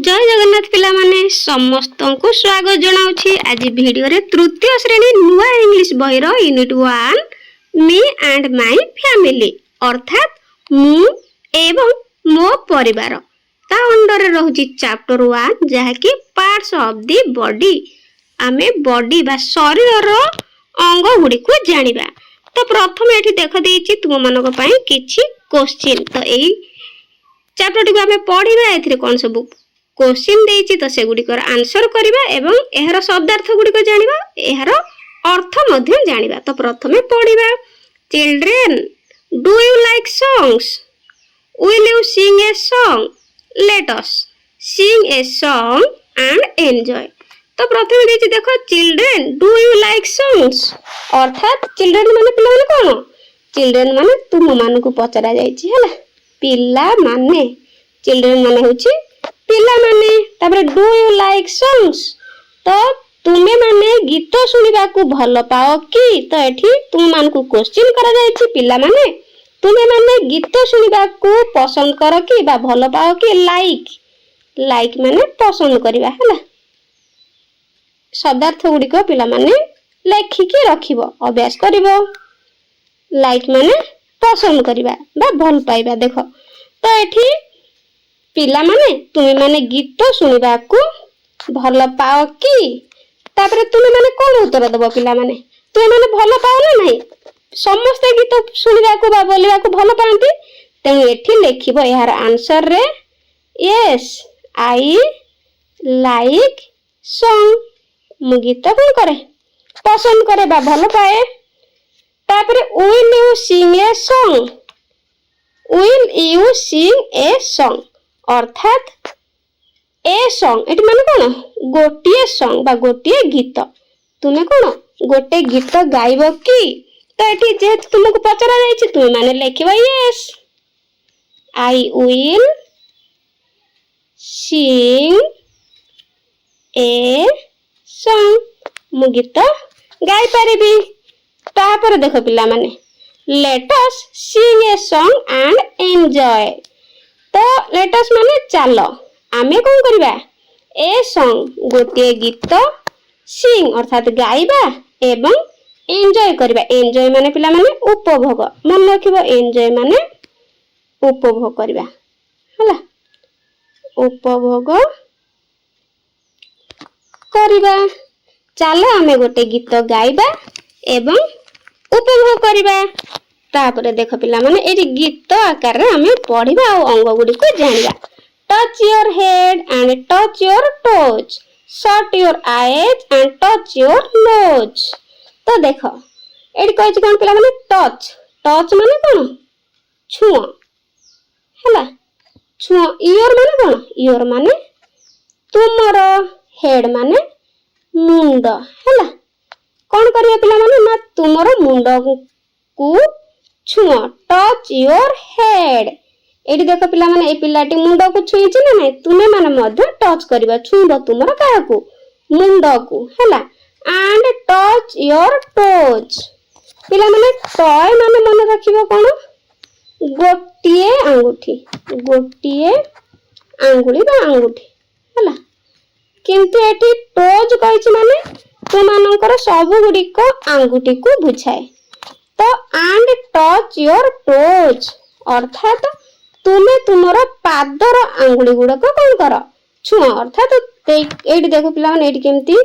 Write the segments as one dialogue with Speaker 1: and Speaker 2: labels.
Speaker 1: जय जगन्नाथ पिला माने समस्त को स्वागत जनाऊँगी। आज वीडियो रे तृतीय श्रेणी नुआ इंग्लिश बहिर unit 1 me and my family अर्थात मु एवं मो परिवार ता अंडर रहुची चैप्टर 1 जहा कि पार्ट्स ऑफ द बॉडी। आमे बॉडी बा शरीर रो अंग गुडी को जानिबा। तो प्रथम एठी देख देछि तुम मानक पई किछि क्वेश्चन। तो एई चैप्टर टी आमे पढिबा। एथिरे कोन सब क्वेश्चन देछि तो से गुडी कर आंसर करिबा एवं एहर शब्दार्थ गुडी को जानिबा, एहर अर्थ मध्य जानिबा। तो प्रथमे पढिबा। Children do you like songs? Will you sing a song? Let us sing a song and enjoy. तो प्रथमे देछि देखो children do you like songs अर्थात चिल्ड्रेन माने पिला माने कोन? चिल्ड्रेन माने तुम मान को पचरा जायछि हला पिला माने। चिल्ड्रेन माने होछि पिला माने। तापर डू यू लाइक सॉन्ग्स तो तुमे माने गीत सुनिबा को भल पाओ कि? तो एठी तुम मान को क्वेश्चन करा जायछि पिला माने तुमे माने गीत सुनिबा को पसंद करो कि बा भल पाओ कि? लाइक लाइक माने पसंद करिबा हला। शब्दार्थ गुडी को पिला माने लेखिकी रखिबो अभ्यास करिवो। लाइक माने पसंद करिबा बा भल पाइबा। देखो तो एठी पिला माने तुमे माने गीत सुनिबा को भल पाओ कि? तापर तुमे माने कोन उत्तर दबो पिला माने? तुमे माने भल पाओ ना नहीं? समस्त गीत सुनिबा को बा बोलिबा को भल पांती। तेनु एठी लेखिबो यार आंसर रे यस आई लाइक सॉन्ग। मु गीत कोन करे पसंद करे बा भल पाए। तापर will you sing a song? Will you sing a song अर्थात ए सॉन्ग एटी माने कोन? गोटिए सॉन्ग बा गोटिए गीत। तुमे कोन गोटे गीत गाइबो कि? तो एटी जे तुमको पचरा जायछि तुमे माने लेखिबो yes I will sing a song. मु गीत गाई पारिबी। तापर देखो पिला माने let us sing a song and enjoy. तो लेट अस माने चलो आमे कोन करबा? ए सॉन्ग गोटे गीत सिंग अर्थात गाइबा एवं एंजॉय करबा। एंजॉय माने पिला माने उपभोग। मन रखिबो एंजॉय माने उपभोग करबा हला। उपभोग करबा। चलो आमे गोटे गीत गाइबा एवं उपभोग करबा। तापर देख पिला माने एटी गीत आकार रे हमें पढ़िबा और अंग गुडी को जानिबा। Touch your head and touch your toes, shut your eyes and touch your nose. तो देखो एटी कहछि कोन पिला माने टच। टच माने कोन? छुओ हला। छुओ। योर माने कोन? योर माने तुमर, हेड माने मुंड हला। कोन करिया पिला माने ना तुमर मुंड को छुओ। Touch your head. एटी देखो पिला माने ए पिलाटी मुंड को छुईछि ना नहीं? तुमे माने मध्य टच करबा छुबो तुमर काहा को? मुंड को हला। And touch your toes. पिला माने टॉय माने मन रखिबो कोन? गोटिए आंगुठी। गोटिए आंगुली बा आंगुठी हला। किंतु एटी टोज कहिछि माने तुमानकर सब गुडी को आंगुठी को बुझाए। तो एंड टच योर टोज अर्थात तुमे तुमर पादर आंगुली गुडा को कोन कर? छुओ अर्थात एटी देखो पिला माने एटी केमती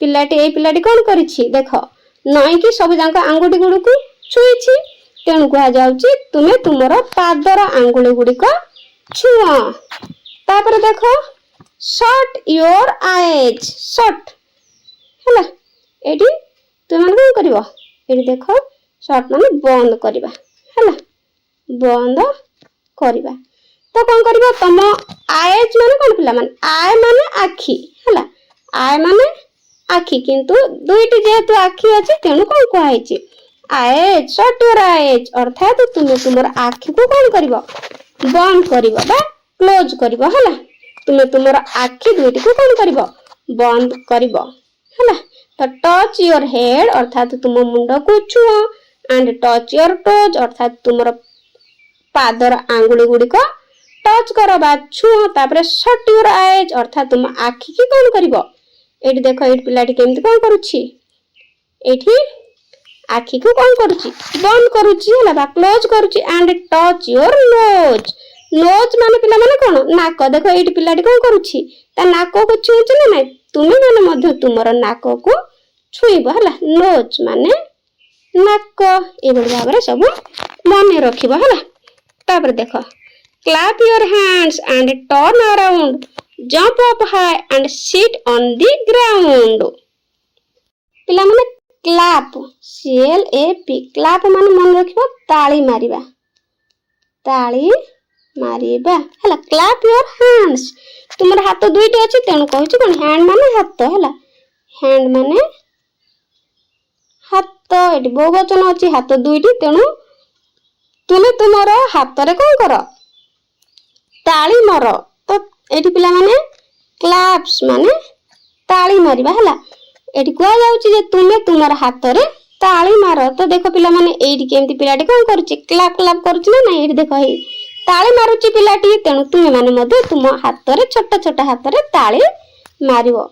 Speaker 1: पिलाटी ए पिलाटी कोन करिछि देखो नई कि सब जांका आंगुठी गुडू को छुईछि। तेनु कहा जाउछि तुमे तुमर पादर आंगुली गुडी को छुओ। तापर देखो शट योर आईज। शट हला। एटी तुम कोन करिवो? एटी देखो शट माने बंद करिबा हला। बंद करिबा। तो कोन करिवो? तम आईज माने कोन पिला माने? आई माने आखी हला। आई माने आखी किंतु दुईटी जेहेतु आखी अछि तेनु कोन कहैछि? आईज। शट योर आईज अर्थात तुमे तुमर आखी को कोन करिवो? बंद करिवो बा क्लोज करिवो हला। तुमे तुमर आखी दुईटी को कोन करिवो? बंद करिवो हला। तो टच योर हेड अर्थात तुम मुंड को छुओ एंड टच योर टोज अर्थात तुमर पादर आंगुली गुडी को टच कर बा छुओ तापर शट योर आईज अर्थात तुम आखि की कौन करिवो एठी देखो एठी पिलाटी केमती कौन करूची एठी आखि को कौन करूची बंद करूची हला बा क्लोज करूची and touch your nose nose माने पिला माने कोन नाक देखो एठी पिलाटी कौन करूची ता नाक को छुउछ ना नै तुमे माने मध्य तुमर नाक को छुइबो हला नोज माने नाक ए बड़ भाबरे सब मने रखिबो हला तापर देखो clap your hands and turn around jump up high and sit on the ground पिला माने clap CLAP clap माने मन रखिबो ताली मारिबा हला clap your hands तुमर हाथ दुईटी अछि तेनु कहूची कोन हैंड माने हाथ हला हैंड माने हाथ एटी बहुवचन अछि हाथ दुईटी तेनु तुमे तुमर हाथ रे कोन करो ताली मारो तो एटी पिला माने क्लैप्स माने ताली मारिबा हला एटी कोआ जाउची जे तुमे तुमर हाथ रे ताली मारो तो देखो पिला माने एटी केमती पिलाटी कोन करूची क्लैप क्लैप करूची ना एटी देखो हे ताली मारूची पिलाटी तेनु तुमे माने मधे तुम हाथ रे छोटा छोटा हाथ रे ताली मारिवो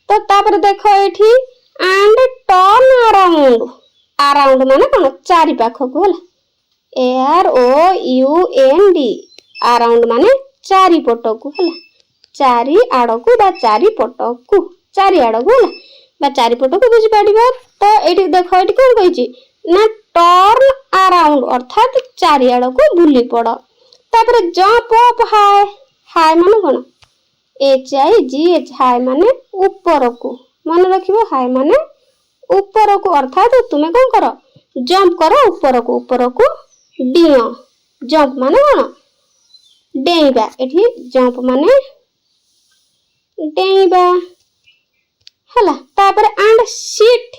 Speaker 1: तो तापर देखो एठी एंड टर्न अराउंड अराउंड माने कोन चारि पाखो को हला AROUND अराउंड माने चारि पटकू हला चारि आड़कू बा चारि पटकू चारि आड़कू हला बा चारि पटकू बुझी पाडिबो तो एठी देखो एठी कोन कहिची ना टर्न अराउंड अर्थात चारि आड़कू बुली पड़ो तापर जंप अप हाई हाई माने कोन HIGH हाई माने ऊपर को मन रखिबो हाई माने ऊपर को अर्थात तुमे कोन करो जंप करो ऊपर को डियो जंप माने कोन डेइबा एठी जंप माने डेइबा हला तापर and sit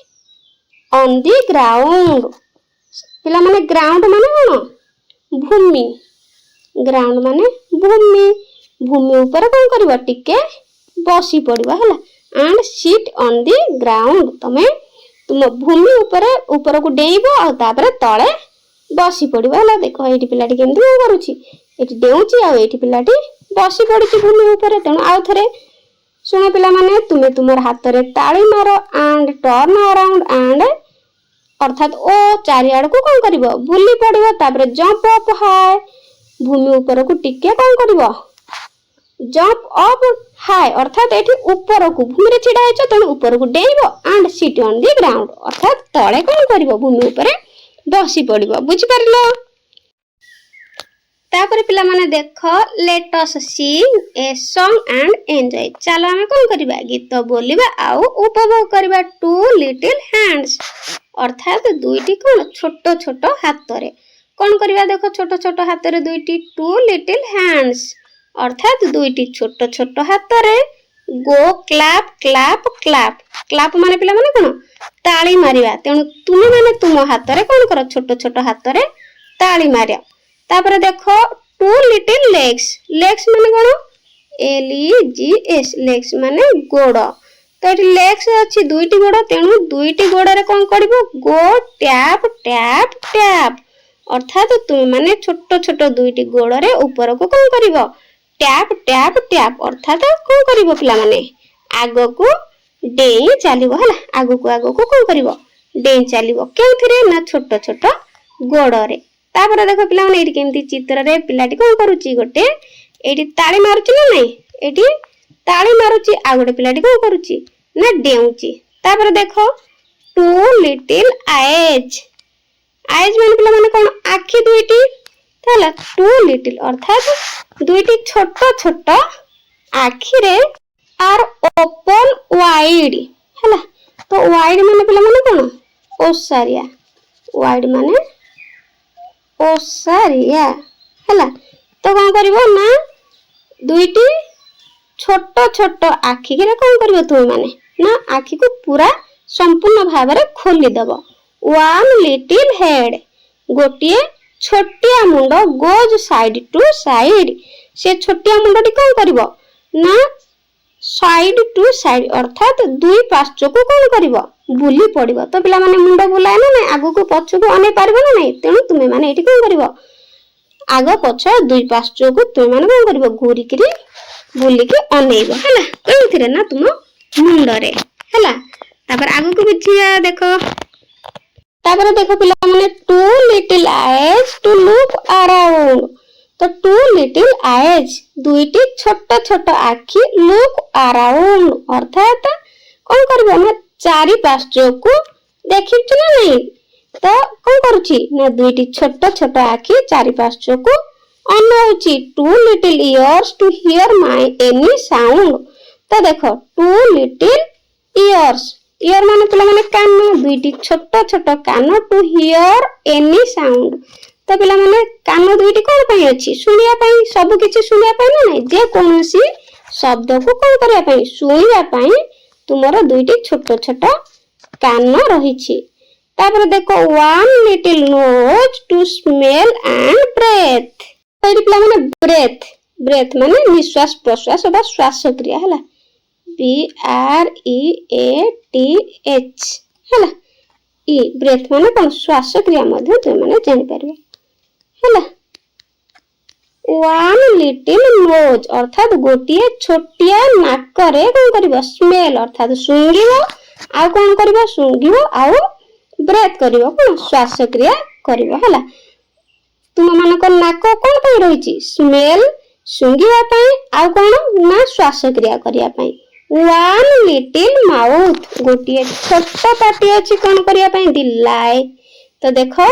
Speaker 1: on the ground पिला माने ग्राउंड माने कोन भूमि ग्राउंड माने भूमि भूमि ऊपर कोन करबो टिके बसी पड़िबा हला and sit on the ground तमे तुम भूमि ऊपर को डेइबो आ तापर तळे बसी पड़िबा हला देखो एठी पिलाटी केमती करूची एठी देउची आ एठी पिलाटी बसी पड़ुची भूमि ऊपर तेनु आउ थरे सुनो पिला माने तुमे तुमर हाथ रे ताली मारो एंड टर्न अराउंड एंड अर्थात ओ चारि आड़ को कोन करबो बुली पड़िबो तापर जंप अप हाई भूमि ऊपर को टिके कोन करबो जंप अप हाई अर्थात एठी ऊपर को भूमि रे छिडा हेछ तेनु ऊपर को डेइबो and sit on the ground अर्थात तळे कोन करबो भूमि ऊपर बसी पड़िबो बुझी परलो तापर पिला माने देखो let us sing a song and enjoy चलो हमें कोन करबा गीत बोलिबा आ उपभोग करबा टू लिटिल हैंड्स अर्थात दुईटी कोन छोटो छोटो हाथ रे कोन करबा देखो छोटो छोटो हाथ रे दुईटी टू लिटिल हैंड्स अर्थात दुईटी छोटो छोटो हाथ रे गो क्लैप क्लैप क्लैप क्लैप माने पिला माने कोन ताली मारिबा तेनु तुमे माने तुम हाथ रे कोन करो छोटो छोटो हाथ रे ताली मारिया तापर देखो टू लिटिल लेग्स लेग्स माने कोन LEGS लेग्स माने गोड़ तो एटी लेग्स अछि दुईटी गोड़ तेनु दुईटी गोड़ रे कोन करबो गो टैप टैप टैप अर्थात तुम माने छोटो छोटो दुईटी गोड़ रे ऊपर को कोन करबो टैप टैप टैप अर्थात कोन करबो पिला माने आगो को डेई चलिबो हला आगो को कोन करबो डेई चलिबो केउथिरे ना छोटो छोटो गोड़ रे तापर देखो पिला माने एटी केमती चित्र रे पिलाटी कोन करूची गोटे एटी ताली मारुची ना नै एटी ताली मारुची आ गोटे पिलाटी कोन करूची ना डेउची तापर देखो टू लिटिल आईज आईज माने पिला माने कोन आखी दुईटी ताला टू लिटिल अर्थात दुईटी छोटो छोटो आखी रे आर ओपन वाइड हला तो वाइड माने पिला माने कोन ओसारिया वाइड माने ओसारिया हला तो कोन करबो ना दुईटी छोटो छोटो आखी रे कोन करबो तुम माने ना आखी को पूरा संपूर्ण भाव रे खोली दबो वन लिटिल हेड गोटिए छोटिया मुंड गोज साइड टू साइड से छोटिया मुंडटी कोन करबो ना साइड टू साइड अर्थात दुई पार्श्व को कोन करबो बुली पड़िबो तो पिला माने मुंड बुलाय ना नै आगु को पछु को अने पारबो ना नै तेनु तुमे माने एठी कोन करबो आग पछ दुई पार्श्व को तुम मैंने कौन कर घूरिकी बुलिकी अनेब है कौन ना तुम मुंडरे है आग को बुझिया देख देख पिला माने two little eyes to look around तो टू लिटिल आईज दुईटी छोट छोट आखि लुक अराउंड अर्थात कौन करबो ना चारि पार्श्व को देखिछु ना नहीं तो कौन करूची ना दुईटी छोट छोट आखि चारि पार्श्व को अनौची two little ears to hear my any sound तो देखो टू लिटिल इयर्स इयर माने पिला माने कान दुईटी छोट छोट कान टू हियर एनी साउंड तो पिला माने कान दुईटी कोन पई अछि सुनिया पई सब किछि सुनिया पई ना नहीं जे कोनोसी शब्द को कोन करिया पई सुनिया पई तुमरो दुईटी छोट छोट कान रहिछि तापर देखो one little nose to smell and breathe तो पिला माने ब्रेथ ब्रेथ माने निश्वास प्रश्वास बा श्वास क्रिया हला BREATH है ई ब्रेथ माने कौन श्वास क्रिया मध्य तुम मैंने जानी पारे है वन लिटिल नोज अर्थात गोटे छोटिया नाकरे कौन करिवो स्मेल अर्थात सुंगिवो आ कौन करिवो सुंगिवो आ ब्रेथ करिवो कौन श्वास क्रिया करिवो है तुम मानक नाक कौन पई रहिछि स्मेल सुंगिवा पई आ कौन ना श्वास क्रिया करिया पई वन लिटिल माउथ गोटे छोट पाटी अच्छी कौन करिया पई दिलाई तो देखो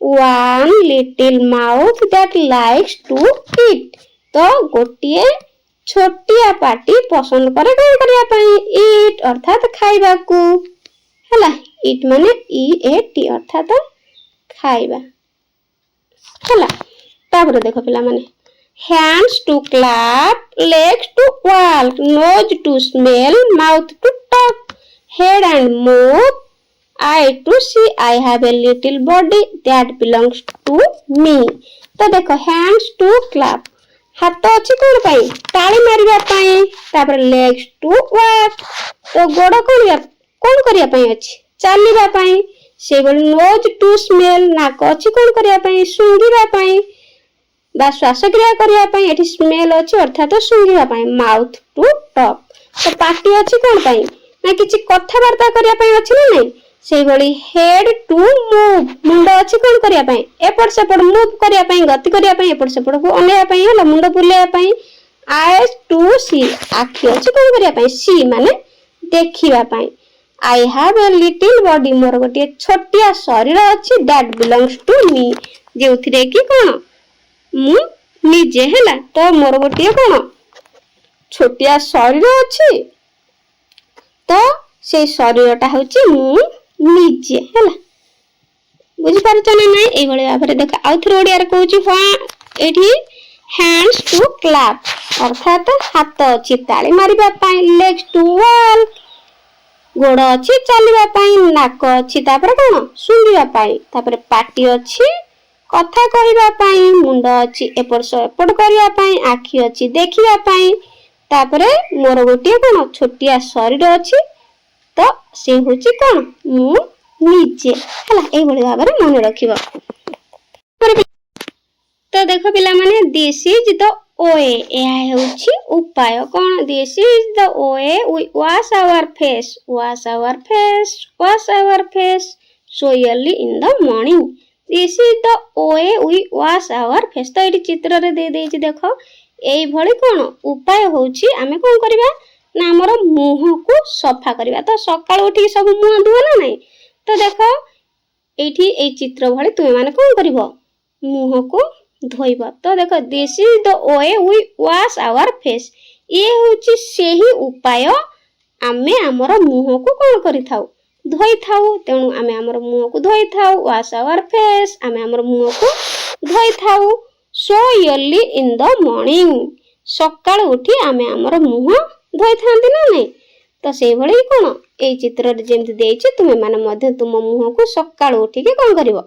Speaker 1: one little mouth that likes to eat तो गोटे छोटिया पाटी पसंद करे कौन करिया पई ईट अर्थात खाइबा को हला ईट माने EAT अर्थात खाइबा हला तापर देखो पिला माने hands to clap, legs to walk, nose to smell, mouth to talk, head and move, eye to see. I have a little body that belongs to me. तो देखो hands to clap हाथ अच्छी कौन पाई ताली मारिबा पाई तापर legs to walk तो गोड़ कौन करिया पाई अछि चलिबा पाई से बल nose to smell नाक अच्छी कौन करिया पाई सुंगिबा पाई बा श्वास क्रिया करिया पई एठी स्मेल अछि अर्थात सुंगिबा पई माउथ टू टॉक तो पाटी अछि कोन पई ना किछि कथा वार्ता करिया पई अछि ना नहीं सेही बळी हेड टू मूव मुंड अछि कोन करिया पई एपट सेपट मूव करिया पई गति करिया पई एपट सेपट को अनेया पई हला मुंड बुलेया पई आईज टू सी आखि अछि कोन करिया पई सी माने देखिबा पई I have a little body more गोटे छोटिया शरीर अछि दैट बिलोंग्स टू मी जेउथिरे कि कोन मु निजे हैला तो मोर गोटे कोन छोटिया शरीर अछि तो से शरीरटा होछि मु निजे हैला बुझि पारछ ना नै ए भले भाबरे देख आउथर ओडिया रे कहूछि एठी हैंड्स टू क्लैप अर्थात हाथ अछि ताली मारिबा पई लेग्स टू वॉल गोड़ अछि चलिबा पई नाक अछि तापर कोन सुंगिबा पई तापर पाटी अछि कथा कहबा पई मुंड अछि एपट सेपट करिया पई आखि अछि देखिबा पई तापर मोर गोटे कोन छोटिया शरीर अछि तो से होछि कोन मु निजे हला ए भली भाबरे मन रखिबो तो देखो पिला माने दिस इज द ओए एहा होछि उपाय कोन this is the way we wash our face so early in the morning this is the way we wash our face तो एटी चित्र रे दे देछि देखो एई भली कोन उपाय होछि आमे कोन करबा ना हमर मुंह को सफा करबा तो सकाळ उठी सब मुंह धुआ ना नहीं तो देखो एठी ए चित्र भली तुमे माने कोन करबो मुंह को धोइबा तो देखो this is the way we wash our face ये होछि सेही उपाय आमे हमर मुंह को कोन करि थाउ धोई थाउ तेणु आमे हमर मुंह को धोई थाउ वॉश आवर फेस आमे हमर मुंह को धोई थाउ so early in the morning सकाळ उठी आमे हमर मुंह धोई थांती ना नहीं तो से भली कोन ए चित्र रे जेंति देछि तुमे माने मध्य तुम मुंह को सकाळ उठी के कोन करिवो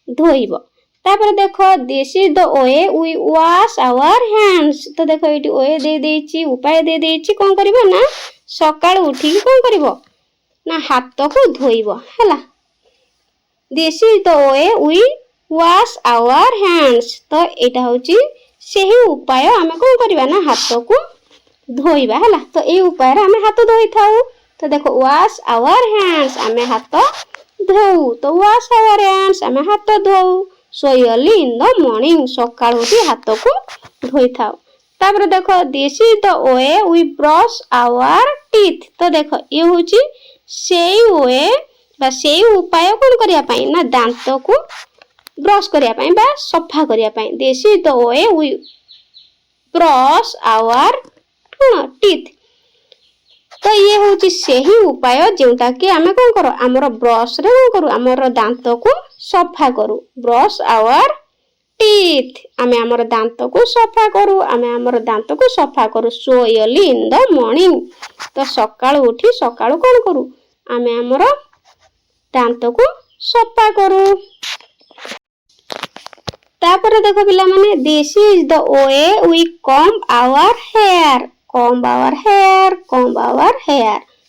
Speaker 1: धोइबो तापर देखो this is the way we wash our hands तो देखो एटी ओए दे देछि उपाय दे देछि कोन करिवो ना सकाळ उठी के कोन करिवो ना हाथ को धोइबो हला this is the way we wash our hands तो एटा होची सेही उपाय आमे कोन करबा ना हाथ को धोइबा हला तो ए उपाय रे आमे हाथ धोइ थाउ तो देखो wash our hands आमे हाथ धोउ तो wash our hands आमे हाथ धोउ so early in the morning सकाळ उठी हाथ को धोइ थाउ तापर देखो this is the way we brush our teeth तो देखो ये होची सेही way बा सेही उपाय कोन करिया पई ना दांत को ब्रश करिया पई बा सफा करिया पई this is the way we brush our teeth तो ये होची सेही उपाय जेउटा कि आमे कोन करो हमर ब्रश रे कोन करू हमर दांत को सफा करू brush our teeth आमे हमर दांत को सफा करू आमे हमर दांत को सफा करू so early in the morning तो सकाळ उठी सकाळ कोन करू आमे हमर दांत को सफा करू तापर देखो पिला माने this is the way we comb our hair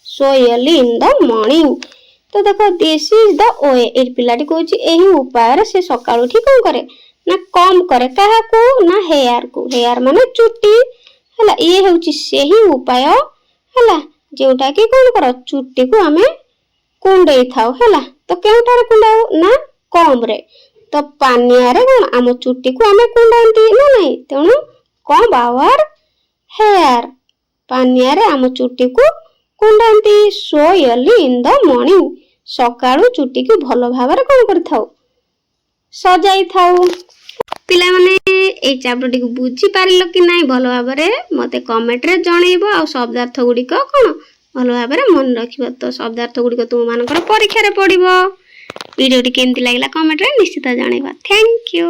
Speaker 1: so early in the morning तो देखो this is the way ए पिलाटी कहूची एही उपाय रे से सकाळ उठी कोन करे ना कम करे काहा को ना हेयर माने चुट्टी हला ये होची सेही उपाय हला जेउटा कि कोन करो चुट्टी को हमें कुंडई थाउ हला तो केउटारे कुंडाउ ना कम रे तो पानिया रे कोन आम चुट्टी को हमें कुंडांती ना नहीं तेणु कम आवर हेयर पानिया रे आम चुट्टी को कुंडांती सो early in the morning सकाळू चुट्टी को भलो भाबरे कोन करथाउ सजाई थाउ पिला माने ए चैप्टर को बुझी पारिलो कि नाही भलो भाबरे मते कमेंट रे जणैबो आ शब्दार्थ गुडी को कोन भलो भाबरे मन रखिबो तो शब्दार्थ गुडी को तुम मानकर परीक्षा रे पढिबो वीडियो टी केमति लागला कमेंट रे निश्चित जणैबो थैंक यू।